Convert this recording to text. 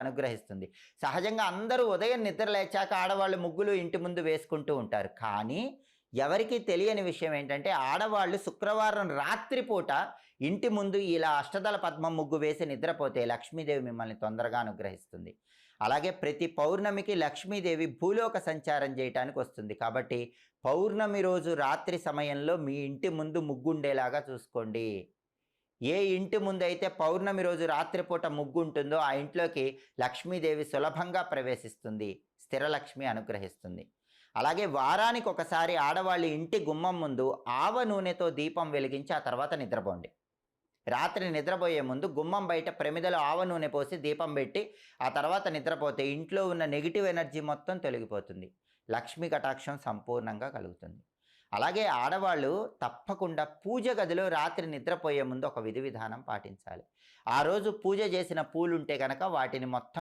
అనుగ్రహిస్తుంది. సహజంగా అందరూ ఉదయం నిద్ర లేచాక ఆడవాళ్ళు ముగ్గులు ఇంటి ముందు వేసుకుంటూ ఉంటారు. కానీ ఎవరికీ తెలియని విషయం ఏంటంటే ఆడవాళ్ళు శుక్రవారం రాత్రి పూట ఇంటి ముందు ఇలా అష్టదళ పద్మం ముగ్గు వేసి నిద్రపోతే లక్ష్మీదేవి మిమ్మల్ని తొందరగా అనుగ్రహిస్తుంది. అలాగే ప్రతి పౌర్ణమికి లక్ష్మీదేవి భూలోక సంచారం చేయటానికి వస్తుంది. కాబట్టి పౌర్ణమి రోజు రాత్రి సమయంలో మీ ఇంటి ముందు ముగ్గుండేలాగా చూసుకోండి. ఏ ఇంటి ముందైతే పౌర్ణమి రోజు రాత్రిపూట ముగ్గు ఉంటుందో ఆ ఇంట్లోకి లక్ష్మీదేవి సులభంగా ప్రవేశిస్తుంది, స్థిరలక్ష్మి అనుగ్రహిస్తుంది. అలాగే వారానికి ఒకసారి ఆడవాళ్ళు ఇంటి గుమ్మం ముందు ఆవ నూనెతో దీపం వెలిగించి ఆ తర్వాత నిద్రపోండి. రాత్రి నిద్రపోయే ముందు గుమ్మం బయట ప్రమిదలో ఆవ నూనె పోసి దీపం పెట్టి ఆ తర్వాత నిద్రపోతే ఇంట్లో ఉన్న నెగిటివ్ ఎనర్జీ మొత్తం తొలగిపోతుంది, లక్ష్మీ కటాక్షం సంపూర్ణంగా కలుగుతుంది. అలాగే ఆడవాళ్ళు తప్పకుండా పూజ గదిలో రాత్రి నిద్రపోయే ముందు ఒక విధి విధానం పాటించాలి. ఆ రోజు పూజ చేసిన పూలుంటే కనుక వాటిని మొత్తం